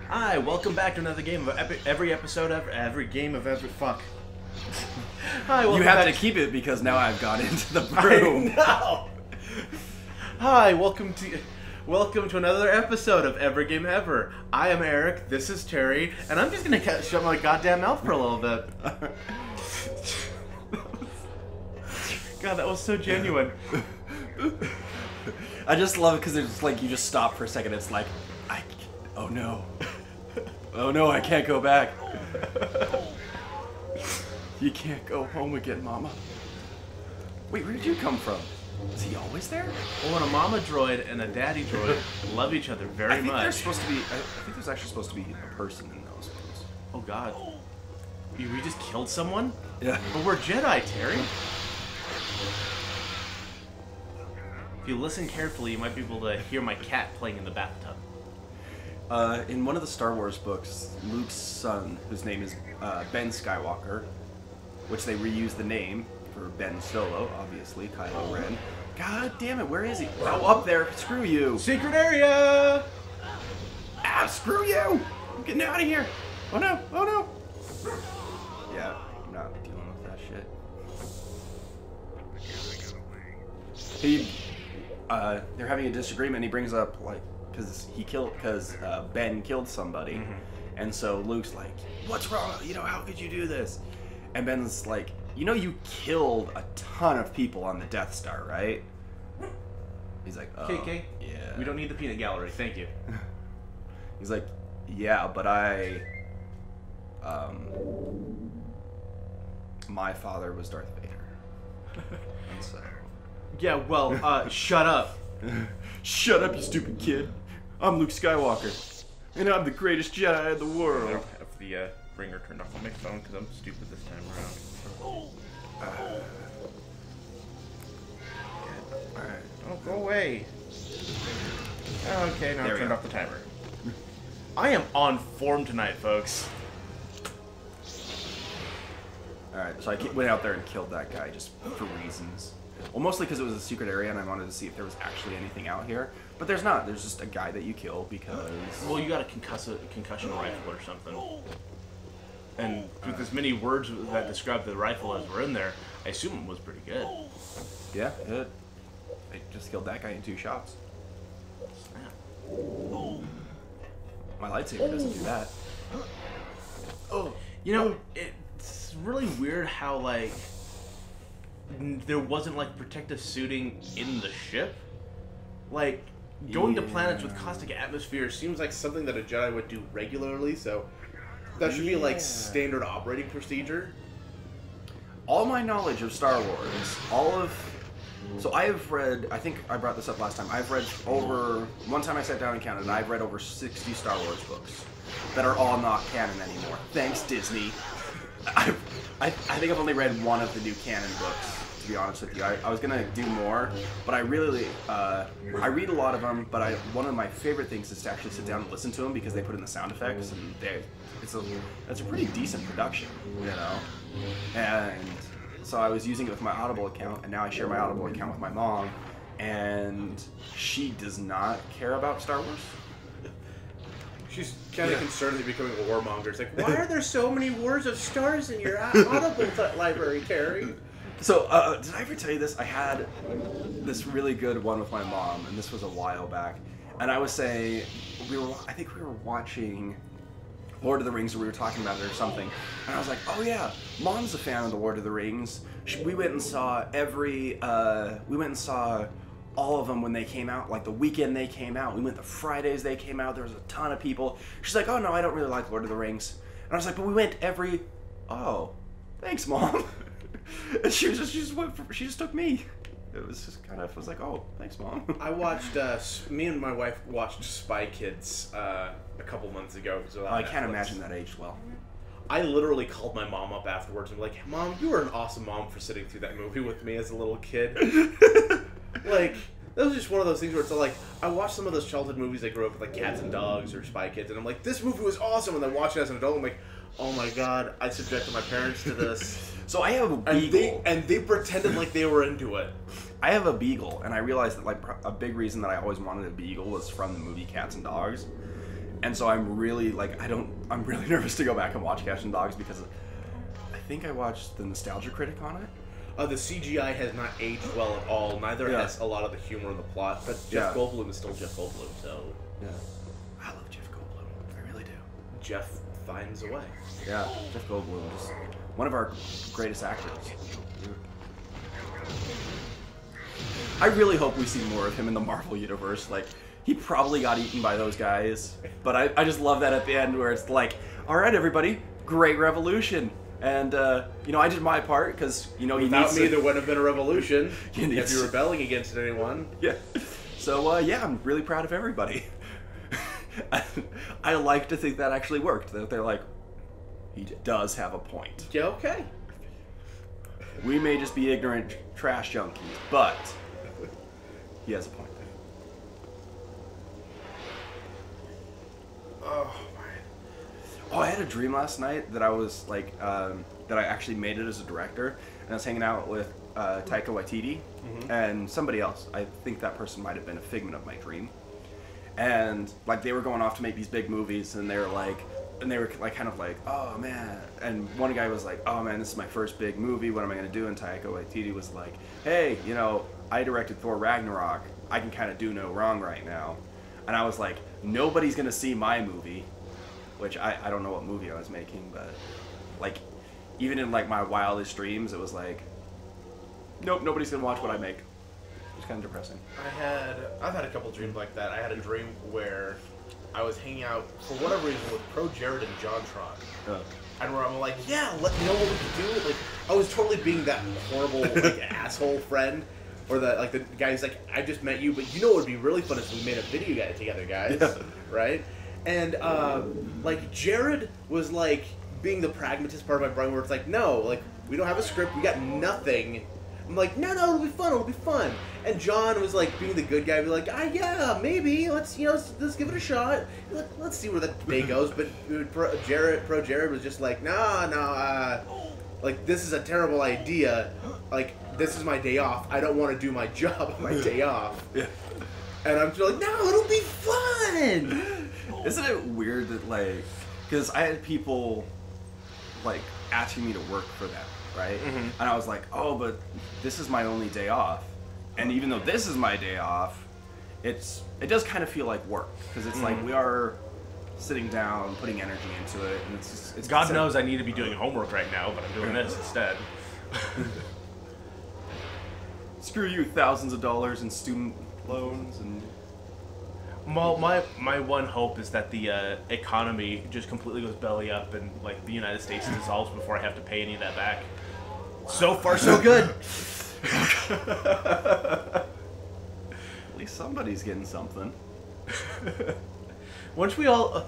Hi, welcome back to another game of every episode of every game of every fuck. Hi, welcome You have back to keep it because now I've got into the room. No. Hi, welcome to another episode of Every Game Ever. I am Eric. This is Terry, and I'm just gonna shut my goddamn mouth for a little bit. God, that was so genuine. I just love it because it's like you just stop for a second. It's like, oh no, oh no, I can't go back. You can't go home again, Mama. Wait, where did you come from? Is he always there? Well, when a mama droid and a daddy droid love each other very much. There's supposed to be. I think there's actually supposed to be a person in those ones. Oh God, we just killed someone? Yeah. But we're Jedi, Terry. If you listen carefully, you might be able to hear my cat playing in the bathtub. In one of the Star Wars books, Luke's son, whose name is Ben Skywalker, which they reused the name for Ben Solo, obviously, Kylo Ren. God damn it, where is he? Oh, up there. Screw you. Secret area! Ah, screw you! I'm getting out of here. Oh no, oh no. Yeah, I'm not dealing with that shit. They're having a disagreement. He brings up, like, because Ben killed somebody. Mm-hmm. And so Luke's like, what's wrong? How could you do this? And Ben's like, you killed a ton of people on the Death Star, right? He's like, oh, KK, yeah. We don't need the peanut gallery, thank you. He's like, yeah, but my father was Darth Vader. And so... Yeah, well, shut up. Shut up, you stupid kid. I'm Luke Skywalker, and I'm the greatest Jedi in the I world. don't have the ringer turned off on my phone because I'm stupid this time around. Alright. Oh, go away. Okay, now I've turned off the timer. I am on form tonight, folks. Alright, so I went out there and killed that guy just for reasons. Well, mostly because it was a secret area and I wanted to see if there was actually anything out here. But there's not. There's just a guy that you kill because... Well, you got a concussion rifle or something. And with as many words that describe the rifle as were in there, I assume it was pretty good. Yeah, I just killed that guy in 2 shots. Snap. My lightsaber doesn't do that. Oh, it's really weird how, like, there wasn't, like, protective suiting in the ship. Like, going to planets with caustic atmosphere seems like something that a Jedi would do regularly, so that should be, like, standard operating procedure. All my knowledge of Star Wars, so I have read, I think I brought this up last time, I've read one time I sat down and counted, and I've read over 60 Star Wars books that are all not canon anymore. Thanks, Disney. I think I've only read one of the new canon books, to be honest with you. I was gonna do more, but I really, I read a lot of them, but one of my favorite things is to actually sit down and listen to them because they put in the sound effects, and it's a pretty decent production, And so I was using it with my Audible account, and now I share my Audible account with my mom, and she does not care about Star Wars. She's kind of concerned that you're becoming a warmonger. It's like, why are there so many wars of stars in your Audible library, Terry? So, did I ever tell you this? I had this really good one with my mom, and this was a while back. And I was saying, I think we were watching Lord of the Rings, or we were talking about it or something. And I was like, oh yeah, Mom's a fan of the Lord of the Rings. We went and saw all of them when they came out, like the weekend they came out. We went the Fridays they came out. There was a ton of people. She's like, oh no, I don't really like Lord of the Rings. And I was like, but we went oh, thanks, Mom. And she just took me. It was just I was like, oh, thanks, Mom. I watched, me and my wife watched Spy Kids a couple months ago. I can't imagine that aged well. I literally called my mom up afterwards and was like, Mom, you were an awesome mom for sitting through that movie with me as a little kid. Like, that was just one of those things where it's like, I watched some of those childhood movies I grew up with, like Cats and Dogs or Spy Kids, and I'm like, this movie was awesome, and then watch it as an adult, I'm like, oh my god, I subjected my parents to this. So I have a beagle. And they pretended like they were into it. I have a beagle, and I realized that like a big reason that I always wanted a beagle was from the movie Cats and Dogs. And so I'm really like I'm really nervous to go back and watch Cats and Dogs because I think I watched the Nostalgia Critic on it. The CGI has not aged well at all. Neither has a lot of the humor in the plot. But Jeff Goldblum is still Jeff Goldblum, so... Yeah. I love Jeff Goldblum. I really do. Jeff finds a way. Yeah, Jeff Goldblum is one of our greatest actors. I really hope we see more of him in the Marvel Universe. Like, he probably got eaten by those guys. But I just love that at the end where it's like, all right, everybody, great revolution. And, you know, I did my part because, you know, without me, there wouldn't have been a revolution if you're to... rebelling against anyone. Yeah. So, yeah, I'm really proud of everybody. I like to think that actually worked. That they're like, he does have a point. Yeah, okay. We may just be ignorant trash junkies, but he has a point. Oh, man. Oh, I had a dream last night that I was like, that I actually made it as a director, and I was hanging out with Taika Waititi and somebody else. I think that person might have been a figment of my dream. And like they were going off to make these big movies, and they were like, kind of like, oh man. And one guy was like, oh man, this is my first big movie. What am I gonna do? And Taika Waititi was like, hey, you know, I directed Thor Ragnarok. I can kind of do no wrong right now. And I was like, nobody's gonna see my movie, which I don't know what movie I was making, but like, even in like my wildest dreams, it was like, nope, nobody's gonna watch what I make. It's kind of depressing. I've had a couple dreams like that. I had a dream where I was hanging out for whatever reason with Pro Jared and JonTron. And where I'm like, yeah, let me know what we can do. Like, I was totally being that horrible like asshole friend, or the guy who's like, I just met you, but you know what would be really fun if we made a video guide together, guys, right? And like Jared was like being the pragmatist part of my brain, where it's like, no, like we don't have a script, we got nothing. I'm like, no, it'll be fun. And John was like being the good guy, be like, yeah, maybe, let's give it a shot. Let's see where the day goes. But Pro Jared was just like, like this is a terrible idea. Like this is my day off. I don't want to do my job on my day off. Yeah. And I'm just like, no, it'll be fun. Isn't it weird that like, because I had people like asking me to work for them. Right? And I was like, oh, but this is my only day off. And even though this is my day off, it does kind of feel like work. Because it's like we are sitting down, putting energy into it. And it's God knows I need to be doing homework right now, but I'm doing this instead. Screw you, thousands of dollars in student loans and... Well, my one hope is that the economy just completely goes belly up and like the United States dissolves before I have to pay any of that back. So far, so good. At least somebody's getting something. Once we all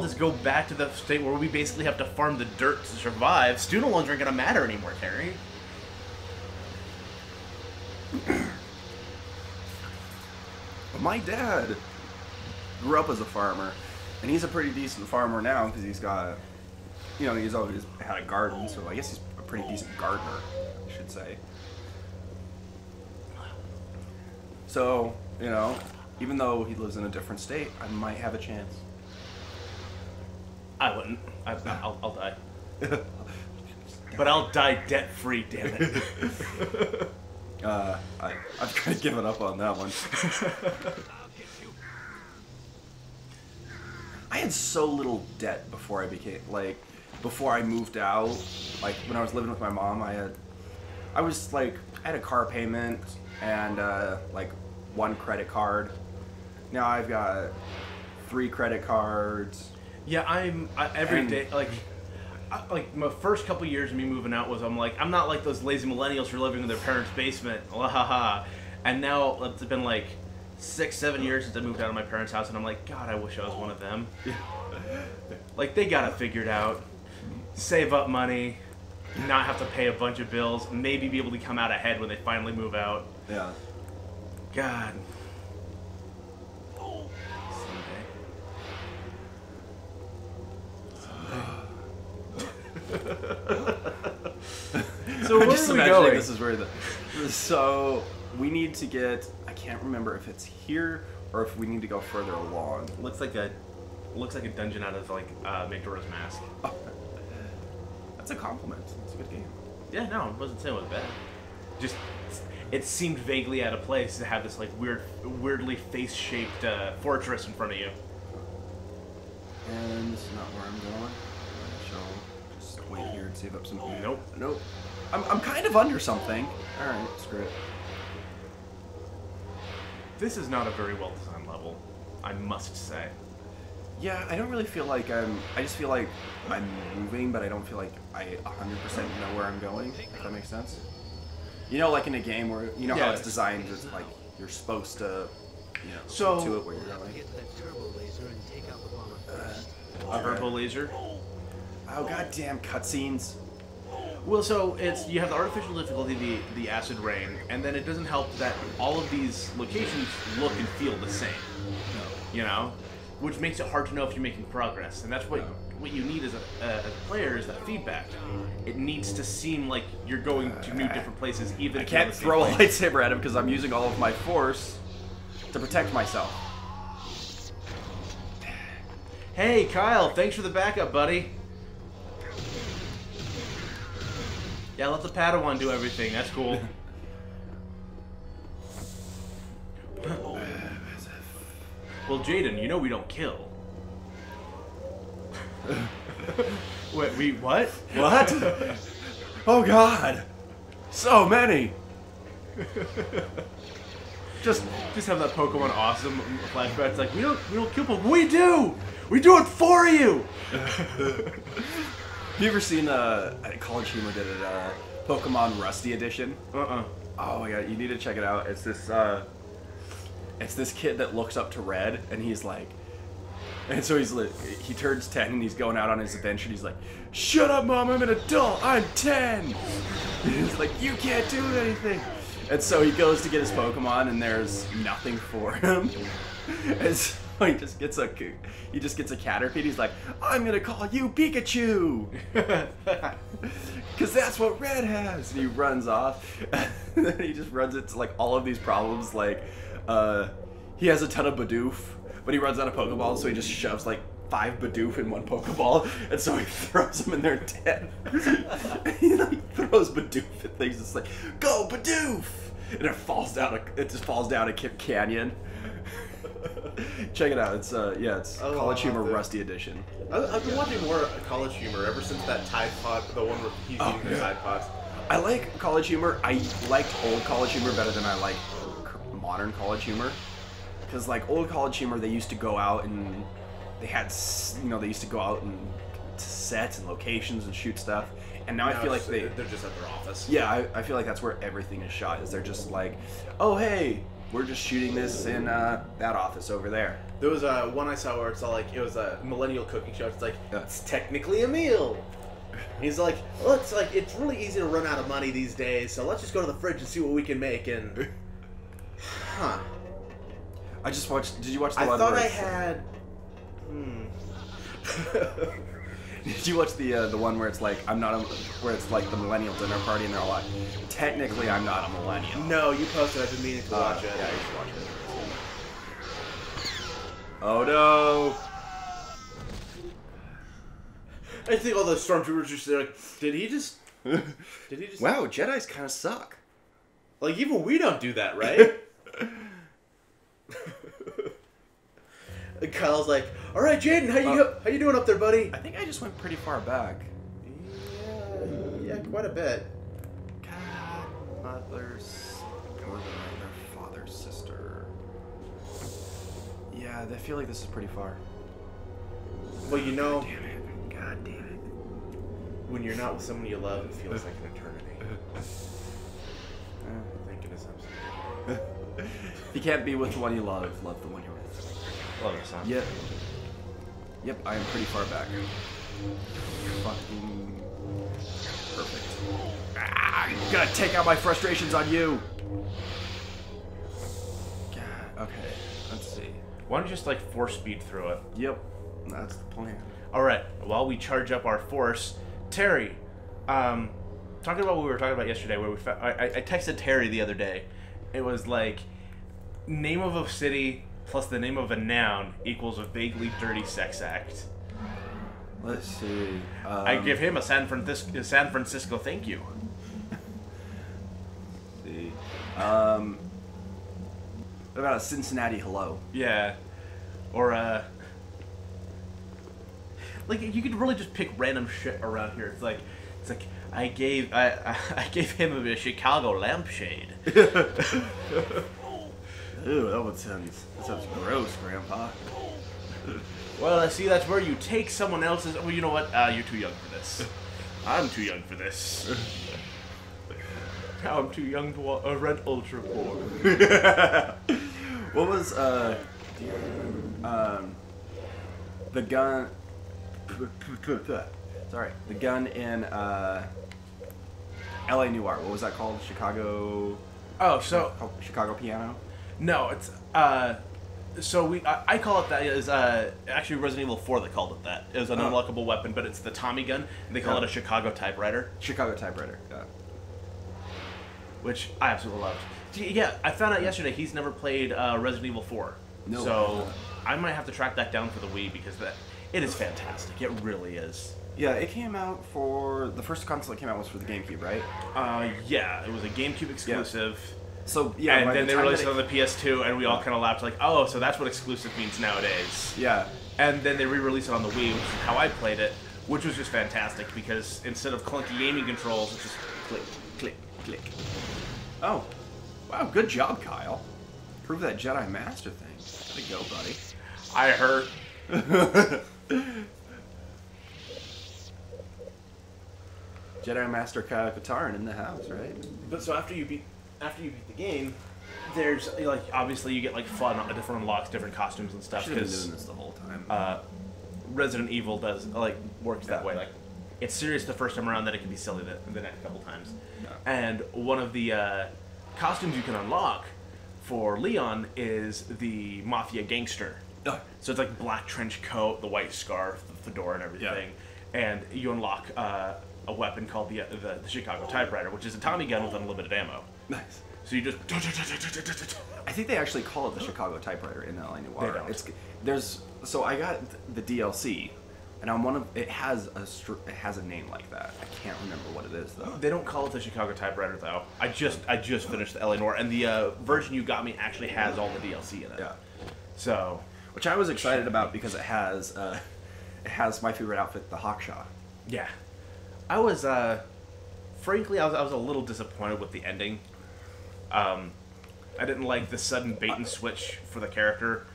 just go back to the state where we basically have to farm the dirt to survive, student loans aren't gonna matter anymore, Terry. My dad grew up as a farmer, and he's a pretty decent farmer now because he's got, you know, he's always had a garden, so I guess he's a pretty decent gardener, I should say. So, you know, even though he lives in a different state, I might have a chance. I wouldn't. I'll die. But I'll die debt-free, damn it. I've kind of given up on that one. I had so little debt before I moved out. Like when I was living with my mom, I had a car payment and like 1 credit card. Now I've got 3 credit cards. Yeah, every day like my first couple years of me moving out was I'm not like those lazy millennials who are living in their parents' basement, and now it's been like 6-7 years since I moved out of my parents' house, and I'm like, God, I wish I was one of them. Like they got it figured out, save up money, not have to pay a bunch of bills, maybe be able to come out ahead when they finally move out. Yeah. God. So where are we going? This is where so we need to get, I can't remember if it's here or if we need to go further along. Looks like a looks like a dungeon out of like Majora's Mask. Oh. That's a compliment. It's a good game. Yeah, no, I wasn't saying it was bad. Just it seemed vaguely out of place to have this like weirdly face-shaped fortress in front of you. And this is not where I'm going. I shall just wait here and save up some. Nope. Nope. I'm kind of under something. All right, screw it. This is not a very well-designed level, I must say. Yeah, I don't really feel like I just feel like I'm moving, but I don't feel like I 100% know where I'm going, if that makes sense. You know, like in a game where, you know how it's designed, it's like you're supposed to, you know, so, to it where you're going. Turbo laser? Oh, goddamn cutscenes. Well, so you have the artificial difficulty, the acid rain, and then it doesn't help that all of these locations look and feel the same. You know? Which makes it hard to know if you're making progress, and that's what you need as a player is that feedback. It needs to seem like you're going to new different places, even if I can't throw a lightsaber at him because I'm using all of my force to protect myself. Hey, Kyle, thanks for the backup, buddy. Yeah, let the Padawan do everything. That's cool. Well, Jaden, you know we don't kill. Wait, what? What? Oh God! So many. Just have that Pokemon awesome flashback. It's like we don't kill Pokemon. We do. We do it for you. Have you ever seen College Humor did it Pokemon Rusty Edition? Oh my God, you need to check it out. It's this kid that looks up to Red, and he's like, and so he turns 10 and he's going out on his adventure. And he's like, "Shut up, Mom! I'm an adult. I'm 10." And he's like, "You can't do anything." And so he goes to get his Pokemon, and there's nothing for him. And so he just gets a Caterpie. He's like, "I'm gonna call you Pikachu, because that's what Red has." And he runs off. And then he just runs into like all of these problems. Like, he has a ton of Bidoof, but he runs out of Pokeballs, so he just shoves like 5 Bidoof in one Pokeball, and so he throws them and they're dead. He like throws Bidoof at things. It's like, "Go Bidoof!" And it just falls down a canyon. Check it out. It's it's College Humor Rusty Edition. I've been watching more College Humor ever since that Tide Pod, the one where he's eating the Tide Pods. I like College Humor. I liked old College Humor better than I like modern College Humor. Because like old College Humor, they used to go out and they used to go out and to sets and locations and shoot stuff. And now I feel like they're just at their office. Yeah, I feel like that's where everything is shot. Is they're just like, "Oh hey, we're just shooting this in that office over there." There was one I saw where it's all like, it was a millennial cooking show. It's like, it's technically a meal. He's like, well, it's really easy to run out of money these days, so let's just go to the fridge and see what we can make. And I just watched. Did you watch the one? I thought I had. Did you watch the one where it's like where it's like the millennial dinner party and they're all like, "Technically, I'm not a millennial." No, you posted. I've been meaning to watch it. Yeah, you should watch it. Oh no! I think all the stormtroopers just like, did he just? Wow, Jedis kind of suck. Like even we don't do that, right? And Kyle's like, "All right, Jaden, how you doing up there, buddy?" I think I just went pretty far back. Yeah, quite a bit. God, mother's father's sister. Yeah, I feel like this is pretty far. Well, you know, God damn it. When you're not with someone you love, it feels like an eternity. Thinking is absolutely. If you can't be with the one you love the one you're with. Love it, son. Yep, I am pretty far back. Fucking perfect. I'm gonna take out my frustrations on you. God, okay, let's see. Why don't you just like force speed through it? Yep, that's the plan. All right. While we charge up our force, Terry, talking about what we were talking about yesterday, where I texted Terry the other day. It was like name of a city plus the name of a noun equals a vaguely dirty sex act. Let's see. I give him a San Francisco thank you. Let's see. What about a Cincinnati hello? Yeah. Or like you could really just pick random shit around here. It's like I gave him a Chicago lampshade. Ew, that sounds gross, Grandpa. Well, I see that's where you take someone else's. Well, you know what? You're too young for this. I'm too young for this. Now I'm too young to rent ultra porn. What was the gun? Sorry, the gun in L.A. Noire. What was that called? Chicago. Oh, so Chicago piano. no, it's so I call it that. Is actually Resident Evil 4 that called it that. It was an unlockable weapon, but it's the Tommy gun, and they call it a Chicago typewriter. Chicago typewriter. Yeah. Which I absolutely loved. Yeah, I found out yesterday he's never played Resident Evil 4. No. So I might have to track that down for the Wii because it is fantastic. It really is. Yeah, it came out for the first console that came out was for the GameCube, right? Yeah, it was a GameCube exclusive. Yeah. So yeah, and then they released it on the PS2, and we all kind of laughed like, "Oh, so that's what exclusive means nowadays." Yeah. And then they re-released it on the Wii, which is how I played it, which was just fantastic because instead of clunky gaming controls, it's just click, click, click. Oh, wow! Good job, Kyle. Prove that Jedi Master thing. Way to go, buddy. I heard. Jedi Master Kyle Katarn in the house, right? But so after you beat the game, there's like obviously you get like fun, different unlocks, different costumes and stuff. Should have been doing this the whole time. Resident Evil does works that way. Like it's serious the first time around, then it can be silly the next couple times. Yeah. And one of the costumes you can unlock for Leon is the mafia gangster. Oh. So it's like black trench coat, the white scarf, the fedora, and everything. Yeah. And you unlock a weapon called the Chicago typewriter, which is a Tommy gun with unlimited ammo. Nice. So you just. I think they actually call it the Chicago typewriter in L.A. Noire. They don't. So I got the DLC, and on one of it has a name like that. I can't remember what it is though. They don't call it the Chicago typewriter though. I just finished the L.A. Noire, and the version you got me actually has all the DLC in it. Yeah. So. Which I was excited about because it has my favorite outfit, the Hawkshaw. Yeah. I was frankly I was a little disappointed with the ending. I didn't like the sudden bait and switch for the character.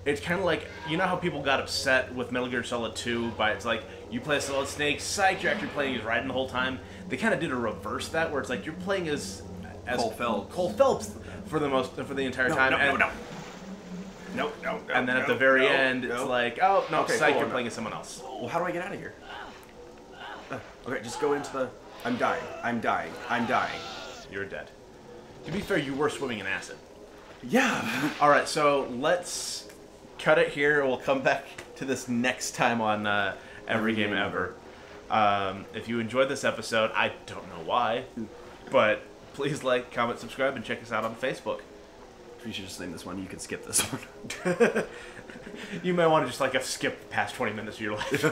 It's kind of like, you know how people got upset with Metal Gear Solid 2 by it's like, you play as Solid Snake, psych, you're actually playing as Raiden the whole time. They kind of did a reverse that, where it's like, you're playing as Cole Phelps for the entire time. No. And then at the very end, it's like, oh, no, okay, psych, you're playing as someone else. Well, how do I get out of here? Okay, just go into the... I'm dying. You're dead. To be fair, you were swimming in acid. Yeah. All right, so let's cut it here. We'll come back to this next time on Every Game Ever. If you enjoyed this episode, I don't know why, but please like, comment, subscribe, and check us out on Facebook. We should just name this one. You can skip this one. You might want to just skip the past 20 minutes of your life.